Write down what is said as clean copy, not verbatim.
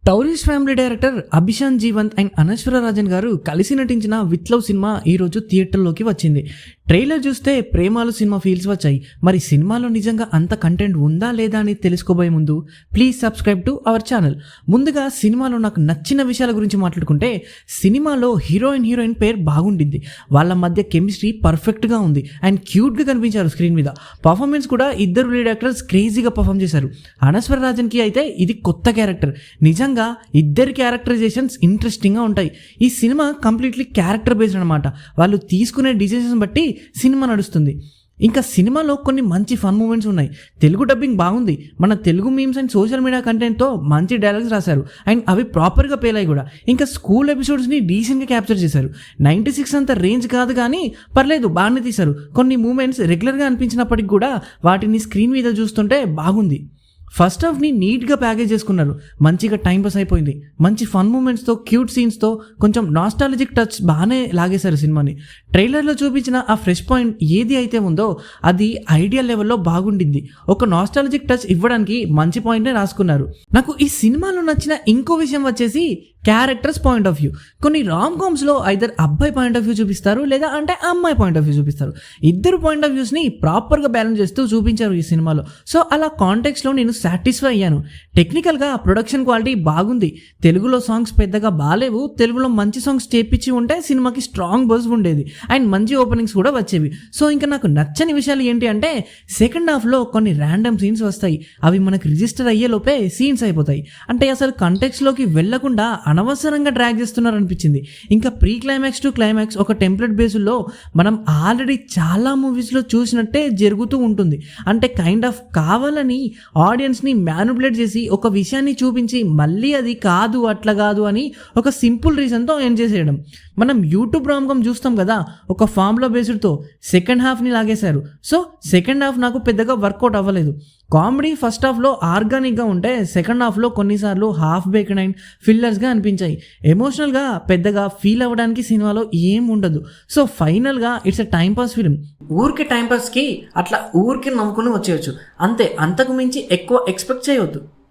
టౌరిస్ట్ family director Abishan Jeevinth and Anaswara Rajan గారు కలిసి నటించిన విత్ లవ్ సినిమా ఈరోజు థియేటర్లోకి వచ్చింది. ట్రైలర్ చూస్తే ప్రేమాలు సినిమా ఫీల్స్ వచ్చాయి. మరి సినిమాలో నిజంగా అంత కంటెంట్ ఉందా లేదా అని తెలుసుకోబోయే ముందు please subscribe to our channel. ముందుగా సినిమాలో నాకు నచ్చిన విషయాల గురించి మాట్లాడుకుంటే, సినిమాలో హీరోయిన్ పేరు బాగుండింది. వాళ్ళ మధ్య కెమిస్ట్రీ పర్ఫెక్ట్గా ఉంది అండ్ క్యూట్గా కనిపించారు స్క్రీన్ మీద. పర్ఫార్మెన్స్ కూడా ఇద్దరు లీడ్ యాక్టర్స్ క్రేజీగా పర్ఫామ్ చేశారు. అనశ్వర రాజన్కి అయితే ఇది కొత్త క్యారెక్టర్. నిజంగా ఇద్దరి క్యారెక్టరైజేషన్స్ ఇంట్రెస్టింగ్గా ఉంటాయి. ఈ సినిమా కంప్లీట్లీ క్యారెక్టర్ బేస్డ్ అనమాట. వాళ్ళు తీసుకునే డిసిషన్స్ బట్టి సినిమా నడుస్తుంది. ఇంకా సినిమాలో కొన్ని మంచి ఫన్ మూమెంట్స్ ఉన్నాయి. తెలుగు డబ్బింగ్ బాగుంది. మన Telugu memes and social media కంటెంట్తో మంచి డైలాగ్స్ రాశారు అండ్ అవి ప్రాపర్గా పేలాయి కూడా. ఇంకా స్కూల్ ఎపిసోడ్స్ని డీసెంట్గా క్యాప్చర్ చేశారు. 96 అంత రేంజ్ కాదు కానీ పర్లేదు, బాగానే తీశారు. కొన్ని మూమెంట్స్ రెగ్యులర్గా అనిపించినప్పటికి కూడా వాటిని స్క్రీన్ మీద చూస్తుంటే బాగుంది. ఫస్ట్ హాఫ్ని నీట్గా ప్యాకేజ్ చేసుకున్నారు. మంచిగా టైం పాస్ అయిపోయింది. మంచి ఫన్ మూమెంట్స్తో, క్యూట్ సీన్స్తో, కొంచెం నాస్టాలజిక్ టచ్ బాగానే లాగేశారు సినిమాని. ట్రైలర్లో చూపించిన ఆ ఫ్రెష్ పాయింట్ ఏది అయితే ఉందో అది ఐడియల్ లెవెల్లో బాగుండింది. ఒక నాస్టాలజిక్ టచ్ ఇవ్వడానికి మంచి పాయింట్నే రాసుకున్నారు. నాకు ఈ సినిమాలో నచ్చిన ఇంకో విషయం వచ్చేసి క్యారెక్టర్స్ పాయింట్ ఆఫ్ వ్యూ. కొన్ని రామ్ కామ్స్లో ఐదర్ అబ్బాయి పాయింట్ ఆఫ్ వ్యూ చూపిస్తారు, లేదా అంటే అమ్మాయి పాయింట్ ఆఫ్ వ్యూ చూపిస్తారు. ఇద్దరు పాయింట్ ఆఫ్ వ్యూస్ని ప్రాపర్గా బ్యాలెన్స్ చేస్తూ చూపించారు ఈ సినిమాలో. సో అలా కాంటెక్స్లో నేను సాటిస్ఫై అయ్యాను. టెక్నికల్గా ప్రొడక్షన్ క్వాలిటీ బాగుంది. తెలుగులో సాంగ్స్ పెద్దగా బాగాలేవు. తెలుగులో మంచి సాంగ్స్ చేపించి ఉంటే సినిమాకి స్ట్రాంగ్ బజ్ ఉండేది అండ్ మంచి ఓపెనింగ్స్ కూడా వచ్చేవి. సో ఇంకా నాకు నచ్చని విషయాలు ఏంటి అంటే, సెకండ్ హాఫ్లో కొన్ని ర్యాండమ్ సీన్స్ వస్తాయి. అవి మనకు రిజిస్టర్ అయ్యేలోపే సీన్స్ అయిపోతాయి. అంటే అసలు కంటెక్స్లోకి వెళ్లకుండా అనవసరంగా డ్రాగ్ చేస్తున్నారు అనిపించింది. ఇంకా ప్రీ క్లైమాక్స్ టు క్లైమాక్స్ ఒక టెంప్లెట్ బేస్లో మనం ఆల్రెడీ చాలా మూవీస్లో చూసినట్టే జరుగుతూ ఉంటుంది. అంటే కైండ్ ఆఫ్ కావాలని ఆడియన్స్ని మ్యానిపులేట్ చేసి ఒక విషయాన్ని చూపించి మళ్ళీ అది కాదు, అట్లా కాదు అని ఒక సింపుల్ రీజన్తో ఎండ్ చేసేయడం. మనం యూట్యూబ్ రామ్కామ్ చూస్తాం కదా, ఒక ఫార్ములా బేస్డ్తో సెకండ్ హాఫ్ని లాగేశారు. సో సెకండ్ హాఫ్ నాకు పెద్దగా వర్కౌట్ అవ్వలేదు. కామెడీ ఫస్ట్ హాఫ్లో ఆర్గానిక్గా ఉంటే సెకండ్ హాఫ్లో కొన్నిసార్లు హాఫ్ బేక్డ్ అండ్ ఫిల్లర్స్గా అనిపించాయి. ఎమోషనల్గా పెద్దగా ఫీల్ అవ్వడానికి సినిమాలో ఏం ఉండదు. సో ఫైనల్గా ఇట్స్ ఎ టైంపాస్ ఫిలిం. ఊరికి టైంపాస్కి అట్లా ఊరికి నవ్వుకుని వచ్చేయచ్చు అంతే. అంతకు మించి ఎక్కువ ఎక్స్పెక్ట్ చేయవద్దు.